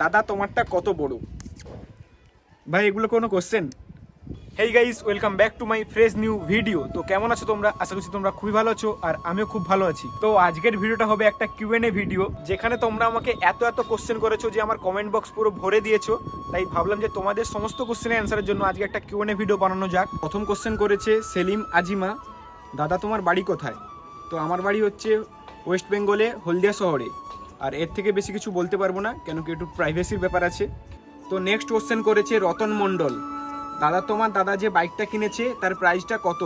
দাদা তোমারটা কত বড়? ভাই এগুলো কোনো question? Hey guys, welcome back to my fresh new video. তো কেমন আছো তোমরা? আশা করছি তোমরা খুবই ভালো আছো আর আমিও খুব ভালো আছি। তো আজকের ভিডিওটা হবে একটা কিউএনএ ভিডিও, যেখানে তোমরা আমাকে এত কোশ্চেন করেছো যে আমার কমেন্ট বক্স পুরো ভরে দিয়েছো। তাই ভাবলাম যে তোমাদের সমস্ত কোশ্চেনের অ্যান্সারের জন্য আজকে একটা কিউএনএ ভিডিও বানানো যাক। প্রথম কোশ্চেন করেছে সেলিম আজিমা, দাদা তোমার বাড়ি কোথায়? তো আমার বাড়ি হচ্ছে ওয়েস্ট বেঙ্গলে, হলদিয়া শহরে। আর এর থেকে বেশি কিছু বলতে পারবো না, কেন কি একটু প্রাইভেসির ব্যাপার আছে। তো নেক্সট কোশ্চেন করেছে রতন মণ্ডল, দাদা তোমার দাদা যে বাইকটা কিনেছে তার প্রাইসটা কত?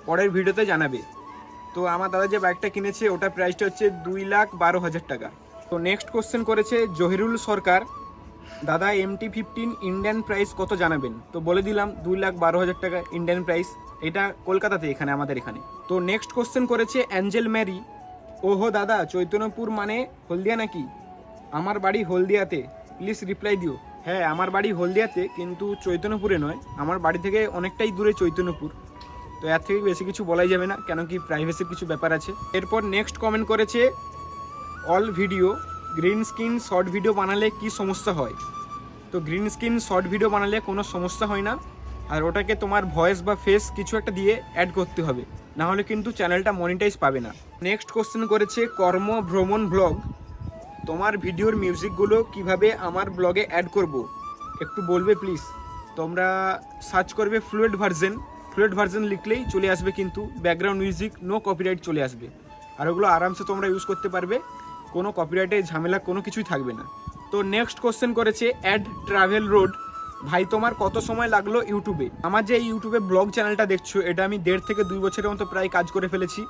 পরের ভিডিওতে জানাবে। তো আমার দাদা যে বাইকটা কিনেছে ওটার প্রাইসটা হচ্ছে 2,12,000 টাকা। তো নেক্সট কোশ্চেন করেছে জহিরুল সরকার, দাদা MT-15 ইন্ডিয়ান প্রাইস কত জানাবেন? তো বলে দিলাম 2,12,000 টাকা ইন্ডিয়ান প্রাইস। এটা কলকাতাতে, এখানে আমাদের এখানে। তো নেক্সট কোশ্চেন করেছে অ্যাঞ্জেল ম্যারি, ওহো দাদা চৈতন্যপুর মানে হলদিয়া নাকি? আমার বাড়ি হলদিয়াতে, প্লিজ রিপ্লাই দিও। হ্যাঁ, আমার বাড়ি হলদিয়াতে, কিন্তু চৈতন্যপুরে নয়। আমার বাড়ি থেকে অনেকটাই দূরে চৈতন্যপুর। তো এর থেকে বেশি কিছু বলাই যাবে না, কেন কি প্রাইভেসির কিছু ব্যাপার আছে। এরপর নেক্সট কমেন্ট করেছে all video, green screen short video বানালে কি সমস্যা হয়? তো গ্রিন স্ক্রিন শর্ট ভিডিও বানালে কোনো সমস্যা হয় না, আর ওটাকে তোমার ভয়েস বা ফেস কিছু একটা দিয়ে অ্যাড করতে হবে, না হলে কিন্তু চ্যানেলটা মনিটাইজ পাবে না। নেক্সট কোশ্চেন করেছে কর্ম ভ্রমণ ব্লগ, তোমার ভিডিওর মিউজিকগুলো কিভাবে আমার ব্লগে অ্যাড করব, একটু বলবে প্লিজ? তোমরা সার্চ করবে ফ্লুয়েড ভার্সন লিখলেই চলে আসবে, কিন্তু ব্যাকগ্রাউন্ড মিউজিক নো কপিরাইট চলে আসবে। আর ওগুলো আরামসে তোমরা ইউজ করতে পারবে, কোনো কপিরাইটের ঝামেলা কোনো কিছুই থাকবে না। তো নেক্সট কোশ্চেন করেছে অ্যাড ট্রাভেল রোড, ভাই তোমার কত সময় লাগলো ইউটিউবে? আমার যে ইউটিউবে ব্লগ চ্যানেলটা দেখছো, এটা আমি 1.5 থেকে 2 বছরের মতো প্রায় কাজ করে ফেলেছি।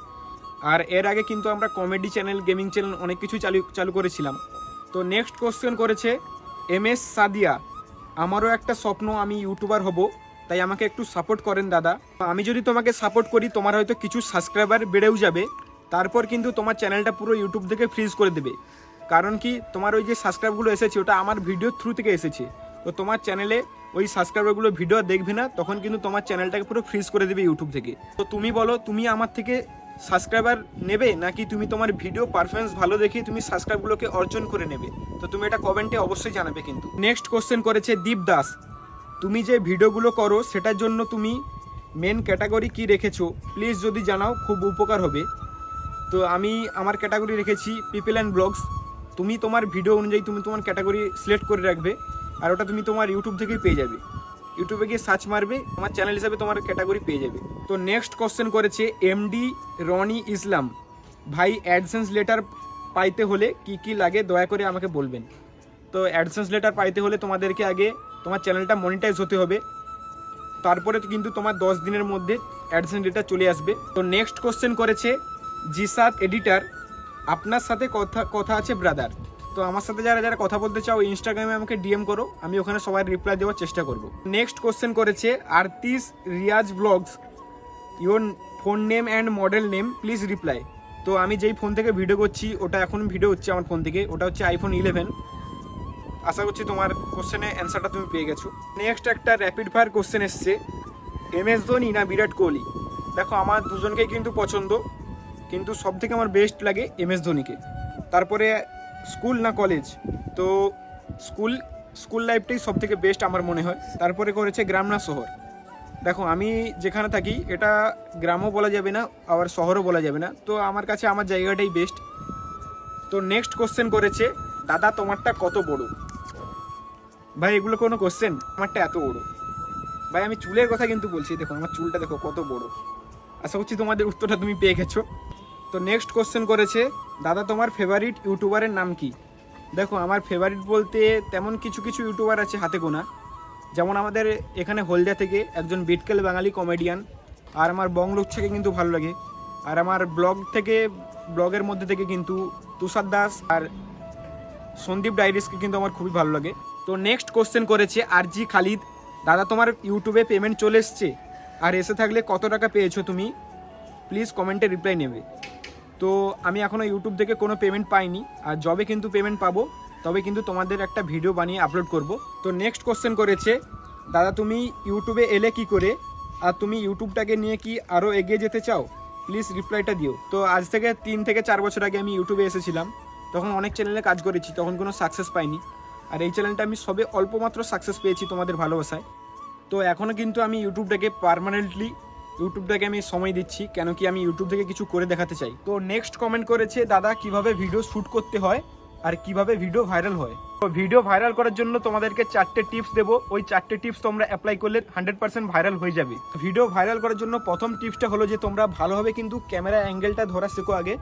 আর এর আগে কিন্তু আমরা কমেডি চ্যানেল, গেমিং চ্যানেল অনেক কিছু চালু করেছিলাম। তো নেক্সট কোশ্চেন করেছে MS সাদিয়া, আমারও একটা স্বপ্ন, আমি ইউটিউবার হব, তাই আমাকে একটু সাপোর্ট করেন দাদা। আমি যদি তোমাকে সাপোর্ট করি, তোমার হয়তো কিছু সাবস্ক্রাইবার বেড়েও যাবে, তারপর কিন্তু তোমার চ্যানেলটা পুরো ইউটিউব থেকে ফ্রিজ করে দেবে। কারণ কি, তোমার ওই যে সাবস্ক্রাইবগুলো এসেছে ওটা আমার ভিডিও থ্রু থেকে এসেছে। তো তোমার চ্যানেলে ওই সাবস্ক্রাইবারগুলো ভিডিও দেখবে না, তখন কিন্তু তোমার চ্যানেলটাকে পুরো ফ্রিজ করে দেবে ইউটিউব থেকে। তো তুমি বলো, তুমি আমার থেকে সাবস্ক্রাইবার নেবে, নাকি তুমি তোমার ভিডিও পারফরমেন্স ভালো দেখে তুমি সাবস্ক্রাইবগুলোকে অর্জন করে নেবে? তো তুমি এটা কমেন্টে অবশ্যই জানাবে কিন্তু। নেক্সট কোশ্চেন করেছে দীপ দাস, তুমি যে ভিডিওগুলো করো সেটার জন্য তুমি মেন ক্যাটাগরি কি রেখেছো? প্লিজ যদি জানাও খুব উপকার হবে। তো আমি আমার ক্যাটাগরি রেখেছি পিপল অ্যান্ড ব্লগস। তুমি তোমার ভিডিও অনুযায়ী তুমি তোমার ক্যাটাগরি সিলেক্ট করে রাখবে, আর ওটা তুমি তোমার ইউটিউব থেকেই পেয়ে যাবে। ইউটিউবে গিয়ে সার্চ মারবে, তোমার চ্যানেল হিসাবে তোমার ক্যাটাগরি পেয়ে যাবে। তো নেক্সট কোশ্চেন করেছে MD রনি ইসলাম, ভাই অ্যাডসেন্স লেটার পাইতে হলে কি কি লাগে দয়া করে আমাকে বলবেন? তো অ্যাডসেন্স লেটার পাইতে হলে তোমাদেরকে আগে তোমার চ্যানেলটা মনিটাইজ হতে হবে, তারপরে কিন্তু তোমার 10 দিনের মধ্যে অ্যাডসেন্স লেটার চলে আসবে। তো নেক্সট কোশ্চেন করেছে জিসাত এডিটার, আপনার সাথে কথা আছে ব্রাদার। তো আমার সাথে যারা কথা বলতে চাও ইনস্টাগ্রামে আমাকে DM করো, আমি ওখানে সবাই রিপ্লাই দেওয়ার চেষ্টা করব। নেক্সট কোশ্চেন করেছে আরতিস Riyaz blogs, your phone name and model name please reply. তো আমি যেই ফোন থেকে ভিডিও করছি ওটা এখন ভিডিও হচ্ছে আমার ফোন থেকে, ওটা হচ্ছে iPhone 11। আশা করছি তোমার কোশ্চেনের অ্যান্সারটা তুমি পেয়ে গেছো। নেক্সট একটা র্যাপিড ফায়ার কোশ্চেন এসছে, MS ধোনি না বিরাট কোহলি? দেখো, আমার দুজনকেই কিন্তু পছন্দ, কিন্তু সব থেকে আমার বেস্ট লাগে MS ধোনিকে। তারপরে স্কুল না কলেজ? তো স্কুল লাইফটাই সব থেকে বেস্ট আমার মনে হয়। তারপরে করেছে গ্রাম না শহর? দেখো, আমি যেখানে থাকি এটা গ্রামও বলা যাবে না, আবার শহরও বলা যাবে না, তো আমার কাছে আমার জায়গাটাই বেস্ট। তো নেক্সট কোশ্চেন করেছে দাদা তোমারটা কত বড়? ভাই এগুলো কোনো কোশ্চেন? আমারটা এত বড়। ভাই আমি চুলের কথা কিন্তু বলছি, দেখো আমার চুলটা দেখো কত বড়। আশা করছি তোমাদের উত্তরটা তুমি পেয়ে গেছো। তো নেক্সট কোশ্চেন করেছে দাদা তোমার ফেভারিট ইউটিউবারের নাম কি? দেখো, আমার ফেভারিট বলতে তেমন কিছু ইউটিউবার আছে হাতে গোনা। যেমন আমাদের এখানে হলদিয়া থেকে একজন বিটকেল বাঙালি কমেডিয়ান, আর আমার বংলোকছাকে কিন্তু ভালো লাগে। আর আমার ব্লগের মধ্যে থেকে কিন্তু তুষার দাস আর সন্দীপ ডাইরিসকে কিন্তু আমার খুবই ভালো লাগে। তো নেক্সট কোশ্চেন করেছে RG খালিদ, দাদা তোমার ইউটিউবে পেমেন্ট চলে এসছে? আর এসে থাকলে কত টাকা পেয়েছো তুমি? প্লিজ কমেন্টে রিপ্লাই নেবে। তো আমি এখনও ইউটিউব থেকে কোনো পেমেন্ট পাইনি, আর যবে কিন্তু পেমেন্ট পাবো তবে কিন্তু তোমাদের একটা ভিডিও বানিয়ে আপলোড করব। তো নেক্সট কোশ্চেন করেছে দাদা তুমি ইউটিউবে এলে কি করে, আর তুমি ইউটিউবটাকে নিয়ে কি আরও এগিয়ে যেতে চাও? প্লিজ রিপ্লাইটা দিও। তো আজ থেকে 3 থেকে 4 বছর আগে আমি ইউটিউবে এসেছিলাম, তখন অনেক চ্যানেলে কাজ করেছি, তখন কোনো সাকসেস পাইনি। আর এই চ্যানেলটা আমি সবে অল্প মাত্র সাকসেস পেয়েছি তোমাদের ভালোবাসায়। তো এখনও কিন্তু আমি ইউটিউবটাকে ইউটিউবটাকে আমি সময় দিচ্ছি, কেন কি আমি ইউটিউব থেকে কিছু করে দেখাতে চাই। তো নেক্সট কমেন্ট করেছে দাদা কিভাবে ভিডিও শ্যুট করতে হয় আর কিভাবে ভিডিও ভাইরাল হয়। তো ভিডিও ভাইরাল করার জন্য তোমাদেরকে 4টে টিপস দেবো, ওই 4টে টিপস তোমরা অ্যাপ্লাই করলে 100% ভাইরাল হয়ে যাবে। ভিডিও ভাইরাল করার জন্য প্রথম টিপসটা হলো যে তোমরা ভালোভাবে কিন্তু ক্যামেরা অ্যাঙ্গেলটা ধরা শেখো আগে,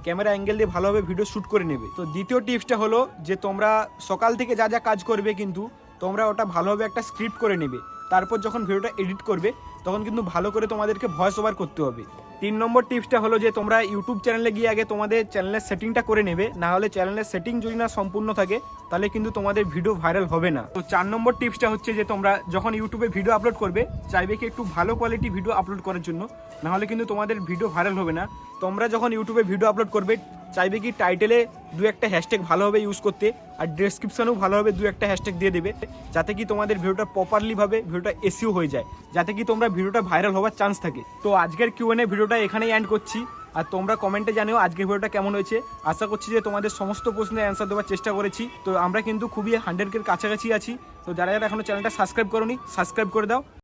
ক্যামেরা অ্যাঙ্গেল দিয়ে ভালোভাবে ভিডিও শ্যুট করে নেবে। তো দ্বিতীয় টিপসটা হলো যে তোমরা সকাল থেকে যা যা কাজ করবে কিন্তু তোমরা ওটা ভালোভাবে একটা স্ক্রিপ্ট করে নেবে, তারপর যখন ভিডিওটা এডিট করবে তখন কিন্তু ভালো করে তোমাদেরকে ভয়েস ওভার করতে হবে। 3 নম্বর টিপসটা হলো যে তোমরা ইউটিউব চ্যানেলে গিয়ে আগে তোমাদের চ্যানেলের সেটিংটা করে নেবে, না হলে চ্যানেলের সেটিং যদি না সম্পূর্ণ থাকে তাহলে কিন্তু তোমাদের ভিডিও ভাইরাল হবে না। তো 4 নম্বর টিপসটা হচ্ছে যে তোমরা যখন ইউটিউবে ভিডিও আপলোড করবে চাইবে কি একটু ভালো কোয়ালিটি ভিডিও আপলোড করার জন্য, না হলে কিন্তু তোমাদের ভিডিও ভাইরাল হবে না। তোমরা যখন ইউটিউবে ভিডিও আপলোড করবে চাইবে কি টাইটেলে 2-1টা হ্যাশট্যাগ ভালোভাবে ইউজ করতে, আর ডেসক্রিপশনেও ভালোভাবে 2-1টা হ্যাশট্যাগ দিয়ে দেবে, যাতে কি তোমাদের ভিডিওটা প্রপারলিভাবে ভিডিওটা এসইও হয়ে যায়, যাতে কি তোমরা ভিডিওটা ভাইরাল হওয়ার চান্স থাকে। তো আজকের কিউএনএ ভিডিওটা এখানেই এন্ড করছি, আর তোমরা কমেন্টে জানিও আজকের ভিডিওটা কেমন হয়েছে। আশা করছি যে তোমাদের সমস্ত প্রশ্নের অ্যান্সার দেওয়ার চেষ্টা করেছি। তো আমরা কিন্তু খুবই 100-এর কাছাকাছি আছি। তো যারা যারা এখনো চ্যানেলটা সাবস্ক্রাইব করোনি সাবস্ক্রাইব করে দাও।